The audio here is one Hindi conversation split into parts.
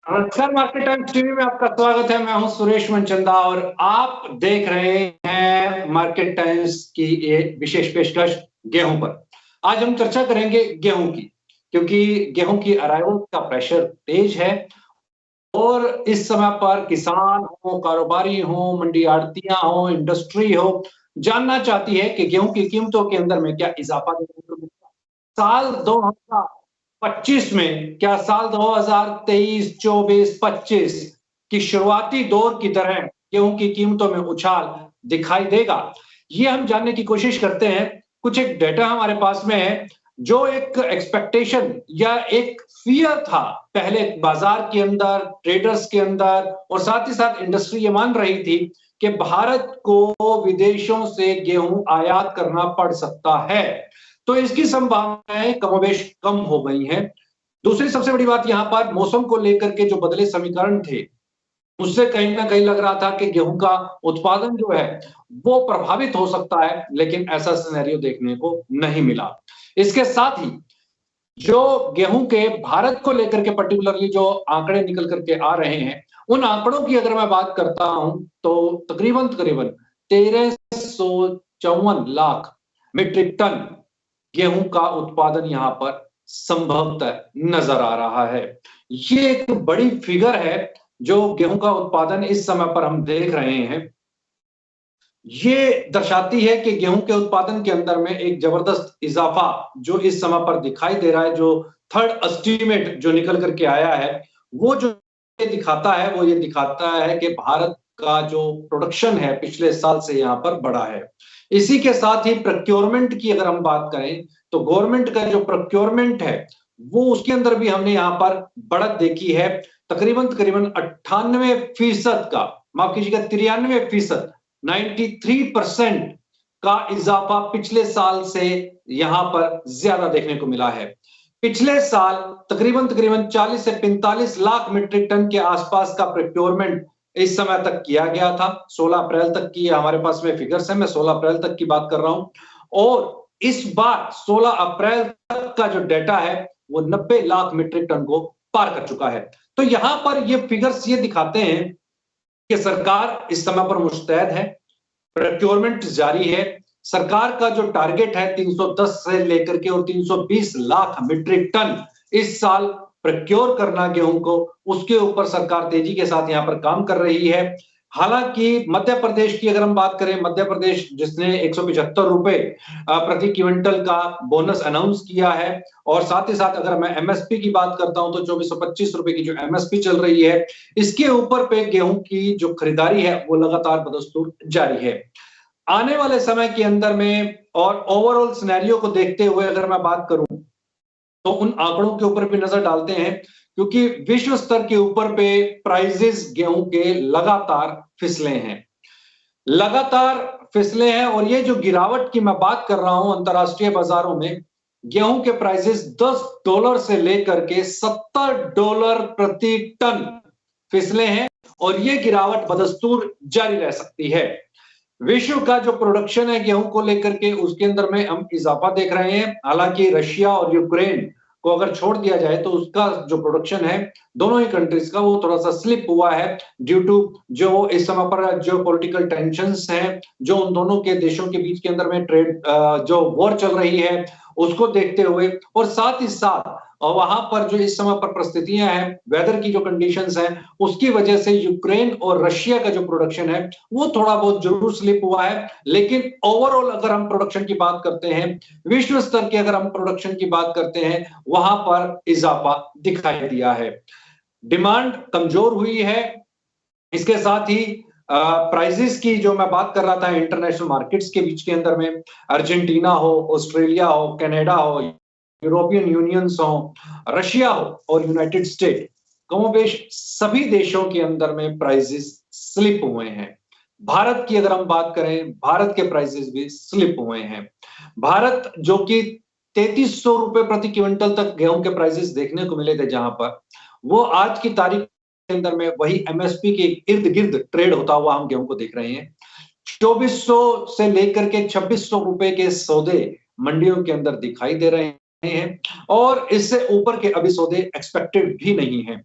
नमस्कार, मार्केट टाइम्स टीवी में आपका स्वागत है। मैं हूं सुरेश मनचंदा और आप देख रहे हैं मार्केट टाइम्स की ये विशेष पेशकश गेहूं पर। आज हम चर्चा करेंगे गेहूं की, क्योंकि गेहूं की अराइवल का प्रेशर तेज है और इस समय पर किसान हो, कारोबारी हो, मंडी आड़तियां हो, इंडस्ट्री हो, जानना चाहती है कि गेहूं की कीमतों के अंदर में क्या इजाफा देखने को मिलता है। साल 2025 में क्या साल 2023, 24, 25 की शुरुआती दौर की तरह गेहूं की कीमतों में उछाल दिखाई देगा? ये हम जानने की कोशिश करते हैं। कुछ एक डेटा हमारे पास में है, जो एक एक्सपेक्टेशन या एक फियर था पहले बाजार के अंदर, ट्रेडर्स के अंदर और साथ ही साथ इंडस्ट्री ये मान रही थी कि भारत को विदेशों से गेहूं आयात करना पड़ सकता है। तो इसकी संभावनाएं कमोबेश कम हो गई हैं। दूसरी सबसे बड़ी बात यहां पर मौसम को लेकर के जो बदले समीकरण थे, उससे कहीं ना कहीं लग रहा था कि गेहूं का उत्पादन जो है वो प्रभावित हो सकता है, लेकिन ऐसा सिनेरियो देखने को नहीं मिला। इसके साथ ही जो गेहूं के भारत को लेकर के पर्टिकुलरली जो आंकड़े निकल करके आ रहे हैं, उन आंकड़ों की अगर मैं बात करता हूं तो तकरीबन तकरीबन 1354 लाख मीट्रिक टन गेहूं का उत्पादन यहां पर संभवतः नजर आ रहा है। ये एक बड़ी फिगर है जो गेहूं का उत्पादन इस समय पर हम देख रहे हैं। ये दर्शाती है कि गेहूं के उत्पादन के अंदर में एक जबरदस्त इजाफा जो इस समय पर दिखाई दे रहा है। जो थर्ड एस्टीमेट जो निकल करके आया है, वो जो ये दिखाता है कि भारत का जो प्रोडक्शन है पिछले साल से यहां पर बढ़ा है। इसी के साथ ही प्रोक्योरमेंट की अगर हम बात करें तो गवर्नमेंट का जो प्रोक्योरमेंट है वो उसके अंदर भी हमने यहां पर बढ़त देखी है। तकरीबन तकरीबन 98% का, माफ कीजिएगा 93%, 93% का इजाफा पिछले साल से यहां पर ज्यादा देखने को मिला है। पिछले साल तकरीबन तकरीबन 40 से 45 लाख मीट्रिक टन के आसपास का प्रोक्योरमेंट इस समय तक किया गया था। 16 अप्रैल तक की हमारे पास में फिगर्स है, मैं 16 अप्रैल तक की बात कर रहा हूं। और इस बार 16 अप्रैल तक का जो डेटा है वो 90 लाख मीट्रिक टन को पार कर चुका है। तो यहां पर ये फिगर्स ये दिखाते हैं कि सरकार इस समय पर मुस्तैद है, प्रोक्योरमेंट जारी है। सरकार का जो टारगेट है 310 से लेकर के और 320 लाख मीट्रिक टन इस साल प्रोक्योर करना गेहूं को, उसके ऊपर सरकार तेजी के साथ यहां पर काम कर रही है। हालांकि मध्य प्रदेश की अगर हम बात करें, मध्य प्रदेश जिसने 175 रुपए प्रति क्विंटल का बोनस अनाउंस किया है, और साथ ही साथ अगर मैं एमएसपी की बात करता हूं तो 2425 रुपए की जो एमएसपी चल रही है, इसके ऊपर पे गेहूं की जो खरीदारी है वो लगातार बदस्तूर जारी है। आने वाले समय के अंदर में और ओवरऑल सिनेरियो को देखते हुए अगर मैं बात करूं तो उन आंकड़ों के ऊपर भी नजर डालते हैं, क्योंकि विश्व स्तर के ऊपर पे प्राइजेस गेहूं के लगातार फिसले हैं, लगातार फिसले हैं। और ये जो गिरावट की मैं बात कर रहा हूं अंतरराष्ट्रीय बाजारों में, गेहूं के प्राइसेस $10 से लेकर के $70 प्रति टन फिसले हैं और ये गिरावट बदस्तूर जारी रह सकती है। विश्व का जो प्रोडक्शन है गेहूं को लेकर के, उसके अंदर में हम इजाफा देख रहे हैं। हालांकि रशिया और यूक्रेन को अगर छोड़ दिया जाए तो उसका जो प्रोडक्शन है दोनों ही कंट्रीज का वो थोड़ा सा स्लिप हुआ है, ड्यू टू जो इस समय पर जो पॉलिटिकल टेंशंस हैं जो उन दोनों के देशों के बीच के अंदर में ट्रेड जो वॉर चल रही है उसको देखते हुए, और साथ ही साथ और वहां पर जो इस समय पर परिस्थितियां हैं, वेदर की जो कंडीशंस हैं, उसकी वजह से यूक्रेन और रशिया का जो प्रोडक्शन है वो थोड़ा बहुत जरूर स्लिप हुआ है। लेकिन ओवरऑल अगर हम प्रोडक्शन की बात करते हैं, विश्व स्तर की अगर हम प्रोडक्शन की बात करते हैं, वहां पर इजाफा दिखाई दिया है। डिमांड कमजोर हुई है। इसके साथ ही प्राइजेस की जो मैं बात कर रहा था इंटरनेशनल मार्केट्स के बीच के अंदर में, अर्जेंटीना हो, ऑस्ट्रेलिया हो, कनाडा हो, यूरोपियन यूनियंस हो, रशिया हो और यूनाइटेड स्टेट, कमोबेश सभी देशों के अंदर में प्राइसेस स्लिप हुए हैं। भारत की अगर हम बात करें, भारत के प्राइसेस भी स्लिप हुए हैं। भारत जो कि 3300 रुपए प्रति क्विंटल तक गेहूं के प्राइसेस देखने को मिले थे, जहां पर वो आज की तारीख के अंदर में वही एमएसपी के इर्द गिर्द ट्रेड होता हुआ हम गेहूं को देख रहे हैं। 2400 से लेकर के 2600 रुपए के सौदे मंडियों के अंदर दिखाई दे रहे हैं और इससे ऊपर के अभी सौदे एक्सपेक्टेड भी नहीं है।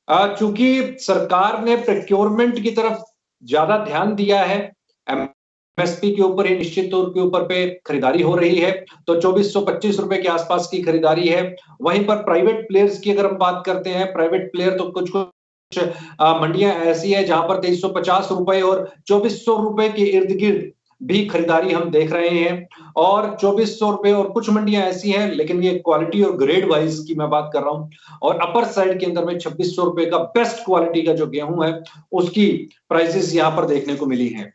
चूंकि सरकार ने प्रोक्योरमेंट की तरफ ज्यादा ध्यान दिया है, एमएसपी के ऊपर, निश्चित तौर के ऊपर पे खरीदारी हो रही है, तो 2425 रुपए के आसपास की खरीदारी है। वहीं पर प्राइवेट प्लेयर्स की अगर हम बात करते हैं, प्राइवेट प्लेयर तो कुछ कुछ मंडियां ऐसी है जहां पर 2350 रुपए और 2400 रुपए के इर्द गिर्द भी खरीदारी हम देख रहे हैं। और 2400 रुपए और कुछ मंडियां ऐसी हैं, लेकिन ये क्वालिटी और ग्रेड वाइज की मैं बात कर रहा हूं, और अपर साइड के अंदर में 2600 रुपए का बेस्ट क्वालिटी का जो गेहूं है उसकी प्राइसेस यहां पर देखने को मिली है।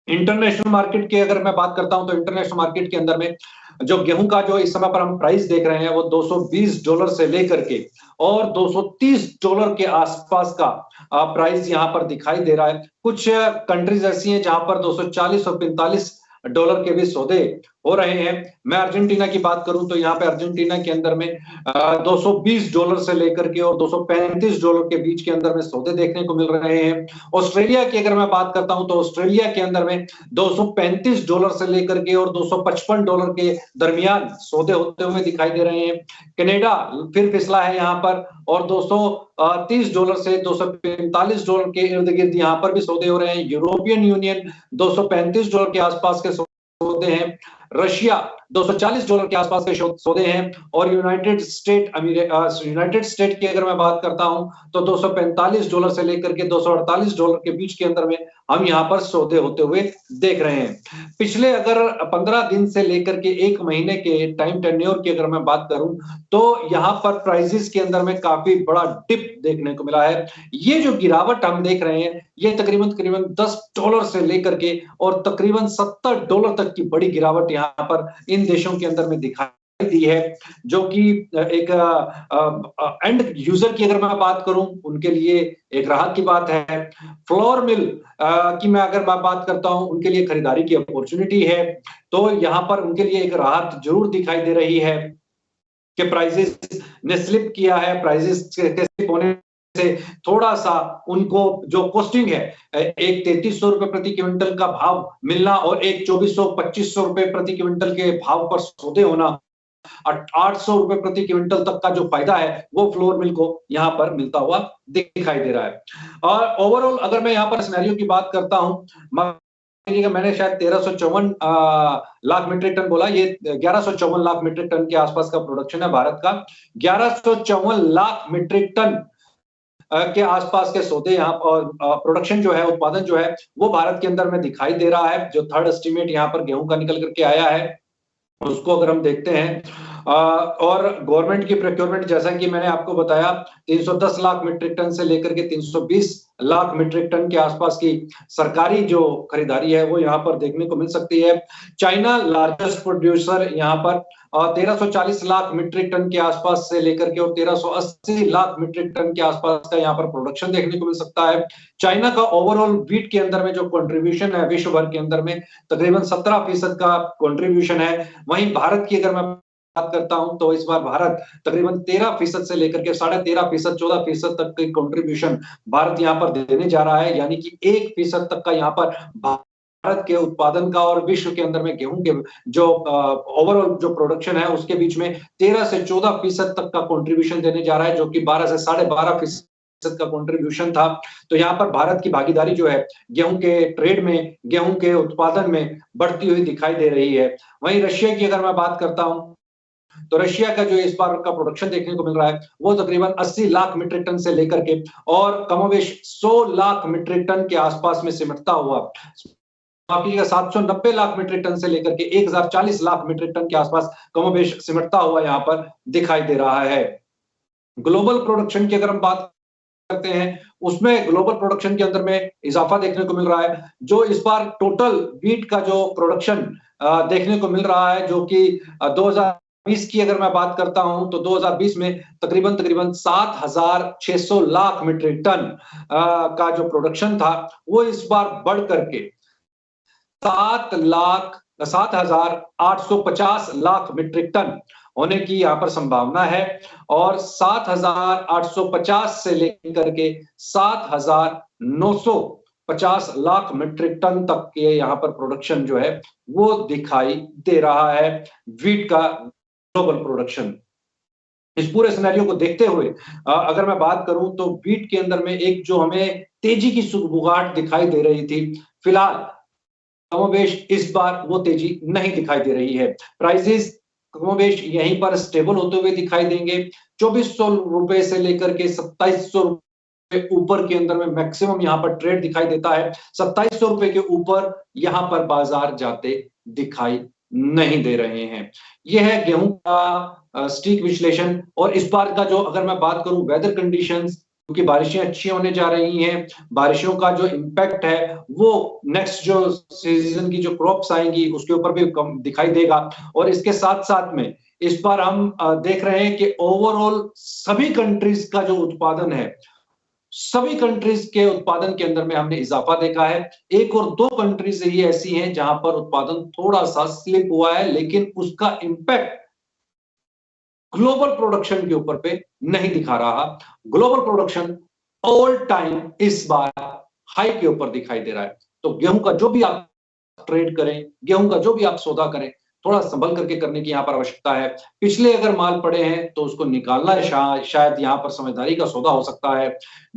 इंटरनेशनल मार्केट की अगर मैं बात करता हूं तो इंटरनेशनल मार्केट के अंदर में जो गेहूं का जो इस समय पर हम प्राइस देख रहे हैं वो $220 से लेकर के और $230 के आसपास का प्राइस यहां पर दिखाई दे रहा है। कुछ कंट्रीज ऐसी हैं जहां पर 240 और $45 के भी सौदे हो रहे हैं। मैं अर्जेंटीना की बात करूं तो यहाँ पे अर्जेंटीना के अंदर में $220 से लेकर के और $235 के बीच के अंदर में सौदे देखने को मिल रहे हैं। ऑस्ट्रेलिया की अगर मैं बात करता हूं तो ऑस्ट्रेलिया के अंदर में $235 से लेकर के और $255 के दरमियान सौदे होते हुए दिखाई दे रहे हैं। कनाडा फिर फिसला है यहाँ पर और $230 से $245 के इर्द गिर्द यहाँ पर भी सौदे हो रहे हैं। यूरोपियन यूनियन $235 के आसपास के सौदे हैं। रशिया $240 के आसपास के सौदे हैं। और यूनाइटेड स्टेट की अगर मैं बात करता हूं तो $245 से लेकर के $248 के बीच के अंदर में हम यहाँ पर सौदे होते हुए देख रहे हैं। पिछले अगर 15 दिन से लेकर के 1 महीने के टाइम टेन्योर की अगर मैं बात करूं तो यहाँ पर प्राइसेस के अंदर में काफी बड़ा डिप देखने को मिला है। ये जो गिरावट हम देख रहे हैं ये तकरीबन $10 से लेकर के और तकरीबन $70 तक की बड़ी गिरावट यहाँ पर इन देशों के अंदर में दिखाई दी है, जो कि एक एंड यूजर की अगर मैं बात करूं उनके लिए एक राहत की बात है। फ्लोर मिल की मैं अगर बात करता हूं उनके लिए खरीदारी की अपॉर्चुनिटी है, तो यहां पर उनके लिए एक राहत जरूर दिखाई दे रही है कि प्राइसेस ने स्लिप किया है। प्राइसेस के स्लिप होने से थोड़ा सा उनको जो कॉस्टिंग है, एक 3300 रुपए प्रति क्विंटल का भाव मिलना और एक 2400-2500 रुपए प्रति क्विंटल के भाव पर सौदे होना, 800 रुपए प्रति क्विंटल तक का जो फायदा है वो फ्लोर मिल को यहाँ पर मिलता हुआ दिखाई दे रहा है। और ओवरऑल अगर मैं यहाँ पर सिनेरियो की बात करता हूँ, मैंने शायद 1354 लाख मीट्रिक टन बोला, ये 1154 लाख मीट्रिक टन के आसपास का प्रोडक्शन है भारत का। 1154 लाख मीट्रिक टन के आसपास के सौदे यहाँ और प्रोडक्शन जो है, उत्पादन जो है वो भारत के अंदर में दिखाई दे रहा है। जो थर्ड एस्टीमेट यहाँ पर गेहूं का निकल करके आया है उसको अगर हम देखते हैं, और गवर्नमेंट की प्रोक्योरमेंट जैसा कि मैंने आपको बताया 310 लाख मीट्रिक टन से लेकर के 320 लाख मीट्रिक टन के आसपास की सरकारी जो खरीदारी है वो यहाँ पर देखने को मिल सकती है। चाइना लार्जेस्ट प्रोड्यूसर यहाँ पर 1340 लाख मीट्रिक टन के आसपास से लेकर के और 1380 लाख मीट्रिक टन के आसपास का यहाँ पर प्रोडक्शन देखने को मिल सकता है। चाइना का ओवरऑल व्हीट के अंदर में जो कंट्रीब्यूशन है विश्व भर के अंदर में तकरीबन 17% का कंट्रीब्यूशन है। वहीं भारत की अगर मैं बात करता हूं तो इस बार भारत तकरीबन 13% से लेकर के 13.5%, 14% तक की कंट्रीब्यूशन भारत यहां पर देने जा रहा है, यानी कि 1% तक का यहां पर भारत के उत्पादन का और विश्व के अंदर में गेहूं के जो ओवरऑल जो प्रोडक्शन है उसके बीच में 13 से 14% तक का कंट्रीब्यूशन देने जा रहा है, जो कि 12 से 12.5% का कंट्रीब्यूशन था। तो यहाँ पर भारत की भागीदारी जो है गेहूं के ट्रेड में, गेहूं के उत्पादन में बढ़ती हुई दिखाई दे रही है। वहीं रशिया की अगर मैं बात करता हूं तो रशिया का जो इस बार का प्रोडक्शन देखने को मिल रहा है वो तकरीबन 80 लाख मीट्रिक टन से लेकर के और कमोबेश 100 लाख मीट्रिक टन के आसपास में सिमटता हुआ, 790 लाख मीट्रिक टन से लेकर के 1040 लाख मीट्रिक टन के आसपास कमोबेश सिमटता हुआ यहाँ पर दिखाई दे रहा है। ग्लोबल प्रोडक्शन की अगर हम बात करते हैं उसमें ग्लोबल प्रोडक्शन के अंदर में इजाफा देखने को मिल रहा है। जो इस बार टोटल व्हीट का जो प्रोडक्शन देखने को मिल रहा है, जो कि 2020 की अगर मैं बात करता हूं तो 2020 में तकरीबन 7,600 लाख मीट्रिक टन का जो प्रोडक्शन था वो इस बार बढ़ करके 7,850 लाख मीट्रिक टन होने की यहाँ पर संभावना है। और 7,850 से लेकर के 7,950 लाख मीट्रिक टन तक के यहाँ पर प्रोडक्शन जो है वो दिखाई दे रहा है व्हीट का ग्लोबल प्रोडक्शन। इस पूरे सिनेरियो को देखते हुए अगर मैं बात करूं तो व्हीट के अंदर में एक जो हमें तेजी की सुगबुगाहट दिखाई दे रही थी, फिलहाल कमोबेश इस बार वो तेजी नहीं दिखाई दे रही है। प्राइसेस कमोबेश यहीं पर स्टेबल होते हुए दिखाई देंगे। 2400 रुपए से लेकर के 2700 रुपए ऊपर के अंदर में मैक्सिमम यहाँ पर ट्रेड दिखाई देता है। 2700 रुपए के ऊपर यहाँ पर बाजार जाते दिखाई नहीं दे रहे हैं। यह है गेहूं का स्टीक विश्लेषण। और इस बार का जो अगर मैं बात करूं वेदर कंडीशंस, क्योंकि बारिशें अच्छी होने जा रही हैं, बारिशों का जो इम्पैक्ट है वो नेक्स्ट जो सीजन की जो क्रॉप्स आएंगी उसके ऊपर भी कम दिखाई देगा। और इसके साथ साथ में इस बार हम देख रहे हैं कि ओवरऑल सभी कंट्रीज का जो उत्पादन है, सभी कंट्रीज के उत्पादन के अंदर में हमने इजाफा देखा है। एक और दो कंट्रीज ही ऐसी हैं जहां पर उत्पादन थोड़ा सा स्लिप हुआ है, लेकिन उसका इंपैक्ट ग्लोबल प्रोडक्शन के ऊपर पे नहीं दिखा रहा। ग्लोबल प्रोडक्शन ऑल टाइम इस बार हाई के ऊपर दिखाई दे रहा है। तो गेहूं का जो भी आप ट्रेड करें, गेहूं का जो भी आप सौदा करें, थोड़ा संभल करके करने की यहाँ पर आवश्यकता है। पिछले अगर माल पड़े हैं तो उसको निकालना शायद यहाँ पर समझदारी का सौदा हो सकता है।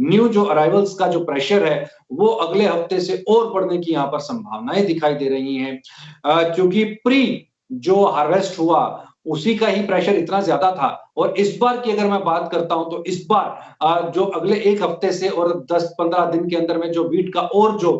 न्यू जो अराइवल्स का जो प्रेशर है वो अगले हफ्ते से और बढ़ने की यहाँ पर संभावनाएं दिखाई दे रही हैं, क्योंकि प्री जो हार्वेस्ट हुआ उसी का ही प्रेशर इतना ज्यादा था। और इस बार की अगर मैं बात करता हूं तो इस बार जो अगले एक हफ्ते से और 10-15 दिन के अंदर में जो व्हीट का और जो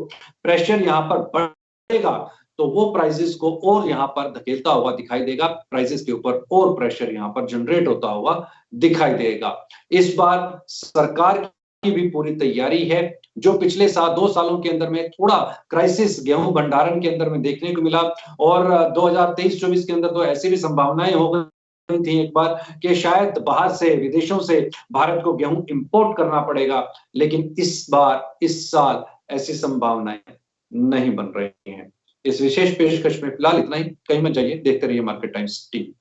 प्रेशर यहाँ पर बढ़ेगा तो वो प्राइसेस को और यहाँ पर धकेलता हुआ दिखाई देगा। प्राइसेस के ऊपर और प्रेशर यहाँ पर जनरेट होता हुआ दिखाई देगा। इस बार सरकार की भी पूरी तैयारी है। जो पिछले 2 सालों के अंदर में थोड़ा क्राइसिस गेहूं भंडारण के अंदर में देखने को मिला, और 2023-24 के अंदर तो ऐसी भी संभावनाएं हो गई थी एक बार कि शायद बाहर से, विदेशों से भारत को गेहूं इंपोर्ट करना पड़ेगा, लेकिन इस बार, इस साल ऐसी संभावनाएं नहीं बन रही हैं। इस विशेष पेशकश में फिलहाल इतना ही। कहीं मत जाइए, देखते रहिए मार्केट टाइम्स टीवी।